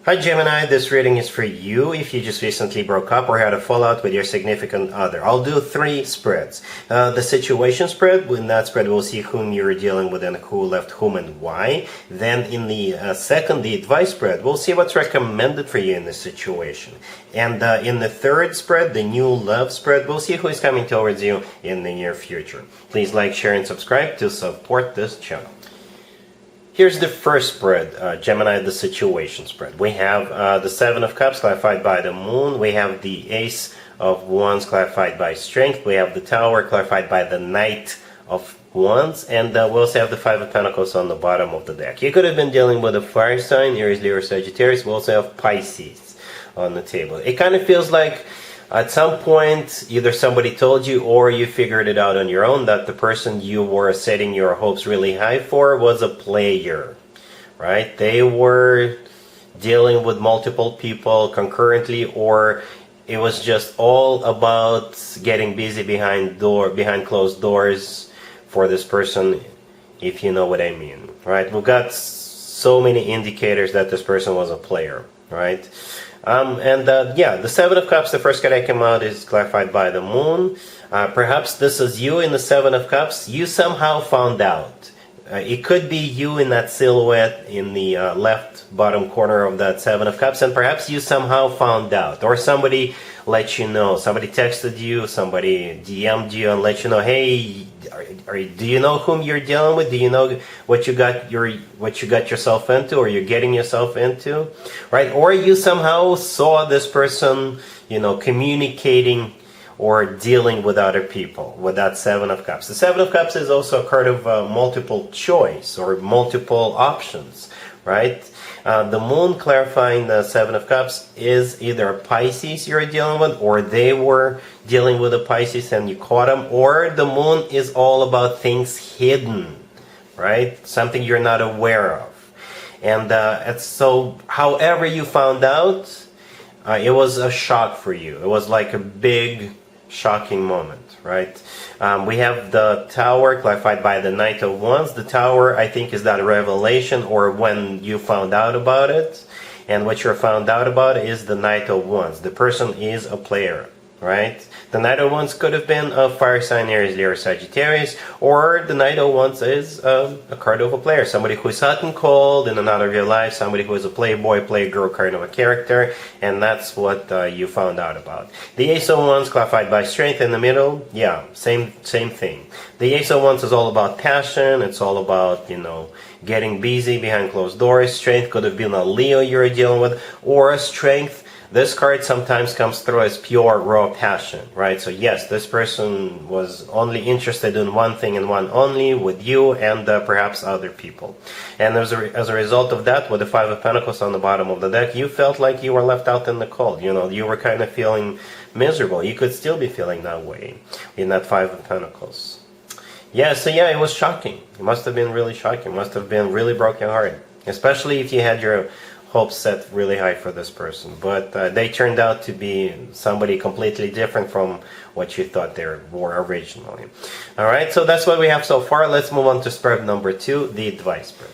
Hi Gemini, this reading is for you if you just recently broke up or had a fallout with your significant other. I'll do 3 spreads. The situation spread, in that spread we'll see whom you're dealing with and who left whom and why. Then in the second, the advice spread, we'll see what's recommended for you in this situation. And in the third spread, the new love spread, we'll see who is coming towards you in the near future. Please like, share, and subscribe to support this channel. Here's the first spread, Gemini, the situation spread. We have the 7 of Cups clarified by the Moon. We have the Ace of Wands clarified by Strength. We have the Tower clarified by the Knight of Wands. And we also have the 5 of Pentacles on the bottom of the deck. You could have been dealing with a fire sign, Aries, Leo, or Sagittarius. We also have Pisces on the table. It kind of feels like at some point, either somebody told you or you figured it out on your own that the person you were setting your hopes really high for was a player, right? They were dealing with multiple people concurrently, or it was just all about getting busy behind closed doors for this person, if you know what I mean, right? We've got so many indicators that this person was a player, right? Yeah, the 7 of Cups, the first card that came out, is clarified by the Moon. Perhaps this is you in the 7 of Cups. You somehow found out. It could be you in that silhouette in the left bottom corner of that 7 of Cups, and perhaps you somehow found out, or somebody let you know. Somebody texted you, somebody DM'd you and let you know, hey, do you know whom you're dealing with? Do you know what you got yourself into, or you're getting yourself into, right? Or you somehow saw this person, communicating or dealing with other people with that 7 of Cups. The 7 of Cups is also a card of multiple choice or multiple options, right? The Moon clarifying the 7 of Cups is either a Pisces you're dealing with, or they were dealing with a Pisces and you caught them, or the Moon is all about things hidden, right? Something you're not aware of. And so however you found out, it was a shock for you. It was like a big shocking moment, right? We have the Tower clarified by the Knight of Wands. The Tower, I think, is that revelation, or when you found out about it. And what you're found out about is the Knight of Wands. The person is a player, right? The Knight of Wands could have been a fire sign, Aries, Leo, or Sagittarius, or the Knight of Wands is a card of a player, somebody who is hot and cold in and out of your life, somebody who is a playboy, playgirl kind of a character, and that's what you found out about. The Ace of Wands clarified by Strength in the middle, yeah, same thing. The Ace of Wands is all about passion, it's all about, getting busy behind closed doors. Strength could have been a Leo you're dealing with, or a Strength. This card sometimes comes through as pure, raw passion, right? So yes, this person was only interested in one thing and one only, with you and perhaps other people. And as a result of that, with the 5 of Pentacles on the bottom of the deck, you felt like you were left out in the cold. You were kind of feeling miserable. You could still be feeling that way in that 5 of Pentacles. Yeah, so yeah, it was shocking. It must have been really shocking. It must have been really broken heart, especially if you had your hopes set really high for this person, but they turned out to be somebody completely different from what you thought they were originally. All right, so that's what we have so far. Let's move on to spread number 2, the advice spread.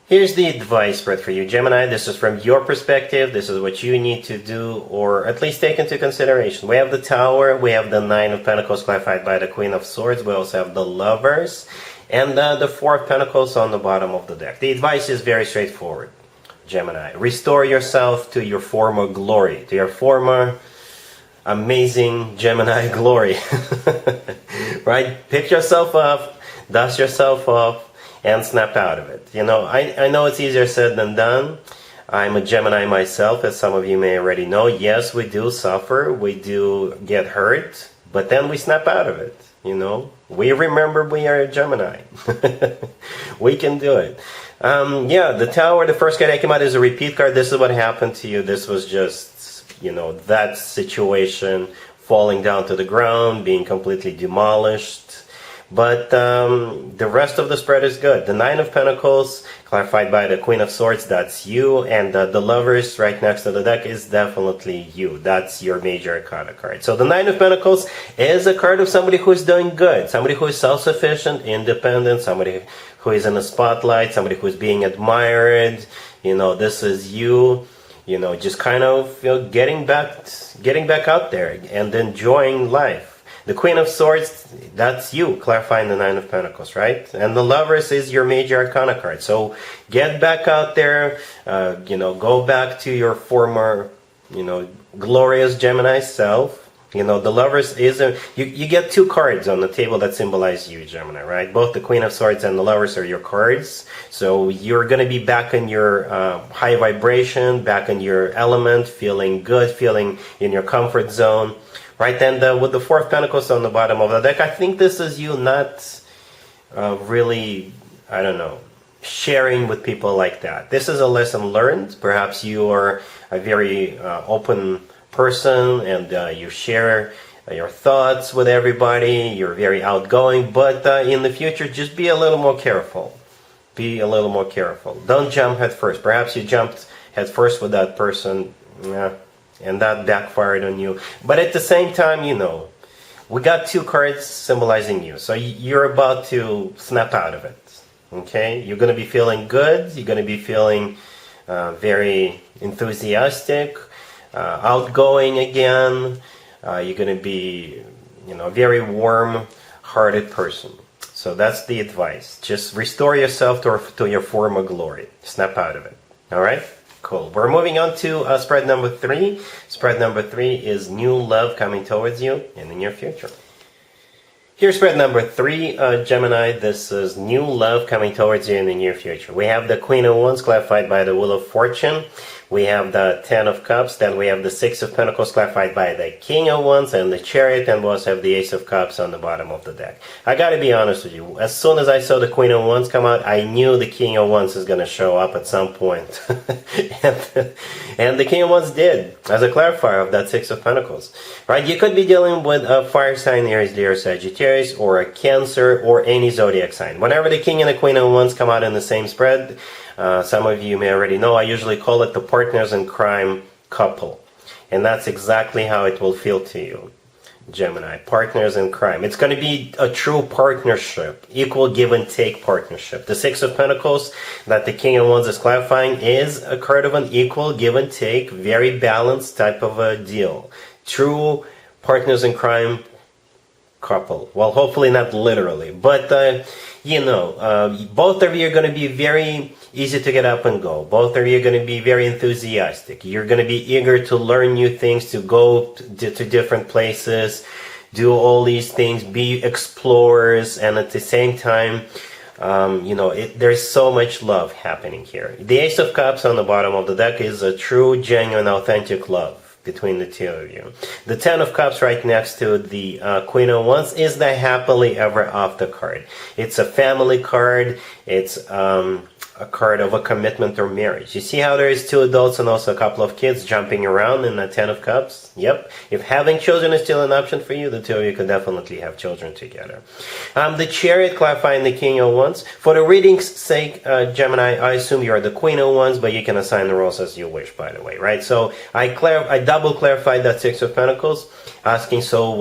Here's the advice spread for you, Gemini. This is from your perspective. This is what you need to do, or at least take into consideration. We have the Tower, we have the 9 of Pentacles clarified by the Queen of Swords, we also have the Lovers, and the 4 of Pentacles on the bottom of the deck. The advice is very straightforward, Gemini. Restore yourself to your former glory, to your former amazing Gemini glory. Right? Pick yourself up, dust yourself off, and snap out of it. I know it's easier said than done. I'm a Gemini myself, as some of you may already know. Yes, we do suffer, we do get hurt, but then we snap out of it. We remember we are a Gemini. We can do it. Yeah, the Tower, the first card that came out, is a repeat card. This is what happened to you. This was just, that situation, falling down to the ground, being completely demolished. But the rest of the spread is good. The Nine of Pentacles, clarified by the Queen of Swords, that's you. And the Lovers right next to the deck is definitely you. That's your major arcana card. So the Nine of Pentacles is a card of somebody who is doing good. Somebody who is self-sufficient, independent, somebody who is in the spotlight, somebody who is being admired. You know, this is you. You know, just kind of, you know, getting back out there and enjoying life. The Queen of Swords, that's you, clarifying the Nine of Pentacles, right? And the Lovers is your major arcana card. So get back out there, you know, go back to your former, you know, glorious Gemini self. You know, the Lovers is you get two cards on the table that symbolize you, Gemini, right? Both the Queen of Swords and the Lovers are your cards. So you're going to be back in your high vibration, back in your element, feeling good, feeling in your comfort zone. Right, and with the Four of Pentacles on the bottom of the deck, I think this is you not really, I don't know, sharing with people like that. This is a lesson learned. Perhaps you are a very open person and you share your thoughts with everybody. You're very outgoing, but in the future, just be a little more careful. Be a little more careful. Don't jump head first. Perhaps you jumped head first with that person. Yeah. And that backfired on you. But at the same time, you know, we got two cards symbolizing you. So you're about to snap out of it. Okay? You're going to be feeling good. You're going to be feeling very enthusiastic, outgoing again. You're going to be, you know, a very warm-hearted person. So that's the advice. Just restore yourself to your former glory. Snap out of it. All right? Cool. We're moving on to spread number 3. Spread number 3 is new love coming towards you in the near future. Here's spread number 3, Gemini. This is new love coming towards you in the near future. We have the Queen of Wands clarified by the Wheel of Fortune. We have the Ten of Cups. Then we have the Six of Pentacles clarified by the King of Wands and the Chariot. And we also have the Ace of Cups on the bottom of the deck. I gotta be honest with you. As soon as I saw the Queen of Wands come out, I knew the King of Wands is gonna show up at some point. and the King of Wands did, as a clarifier of that Six of Pentacles. Right? You could be dealing with a fire sign, Aries, Leo, Sagittarius, or a Cancer, or any zodiac sign. Whenever the King and the Queen of Wands come out in the same spread, some of you may already know, I usually call it the partners in crime couple. And that's exactly how it will feel to you, Gemini. Partners in crime. It's going to be a true partnership, equal give and take partnership. The Six of Pentacles that the King of Wands is clarifying is a card of an equal give and take, very balanced type of a deal. True partners in crime couple. Well, hopefully not literally, but you know, both of you are going to be very easy to get up and go. Both of you are going to be very enthusiastic. You're going to be eager to learn new things, to go to different places, do all these things, be explorers, and at the same time, you know, there's so much love happening here. The Ace of Cups on the bottom of the deck is a true, genuine, authentic love between the two of you. The Ten of Cups right next to the Queen of Wands is the happily ever after card. It's a family card. It's a card of a commitment or marriage. You see how there is two adults and also a couple of kids jumping around in the Ten of Cups? Yep. If having children is still an option for you, the two of you could definitely have children together. The Chariot clarifying the King of Wands. For the reading's sake, Gemini, I assume you're the Queen of Wands, but you can assign the roles as you wish, by the way, right? So I double clarified that Six of Pentacles, asking, so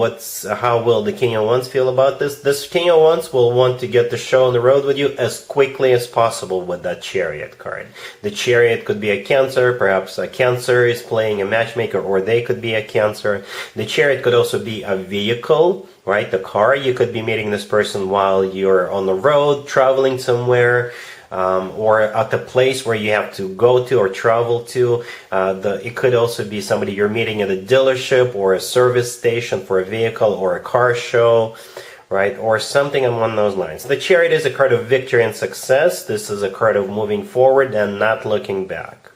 how will the King of Wands feel about this? This King of Wands will want to get the show on the road with you as quickly as possible with that Chariot card. The Chariot could be a Cancer, perhaps a Cancer is playing a matchmaker, or they could be a Cancer. The Chariot could also be a vehicle, right? The car. You could be meeting this person while you're on the road, traveling somewhere, or at the place where you have to go to or travel to. It could also be somebody you're meeting at a dealership or a service station for a vehicle or a car show, right? Or something along those lines. The Chariot is a card of victory and success. This is a card of moving forward and not looking back.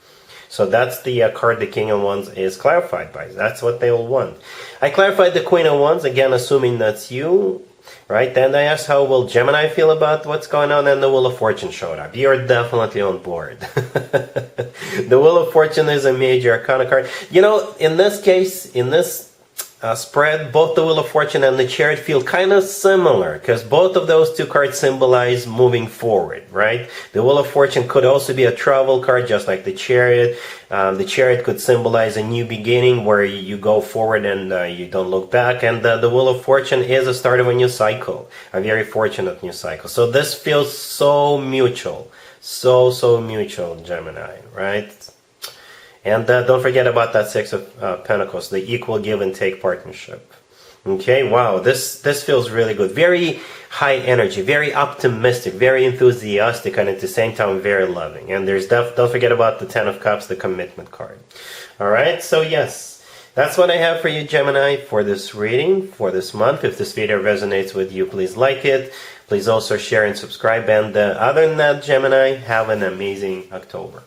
So that's the card the King of Wands is clarified by. That's what they will want. I clarified the Queen of Wands, again assuming that's you. Right, then I asked how will Gemini feel about what's going on, and the Wheel of Fortune showed up. You're definitely on board. The Wheel of Fortune is a major arcana card. You know, in this case, in this spread, both the Wheel of Fortune and the Chariot feel kind of similar because both of those two cards symbolize moving forward, right? The Wheel of Fortune could also be a travel card, just like the Chariot. The Chariot could symbolize a new beginning where you go forward and you don't look back. And the Wheel of Fortune is a start of a new cycle, a very fortunate new cycle. So this feels so mutual, so mutual, Gemini, right? And don't forget about that Six of Pentacles, the equal give and take partnership. Okay, wow, this feels really good. Very high energy, very optimistic, very enthusiastic, and at the same time very loving. And there's don't forget about the Ten of Cups, the commitment card. All right, so yes, that's what I have for you, Gemini, for this reading for this month. If this video resonates with you, please like it. Please also share and subscribe. And other than that, Gemini, have an amazing October.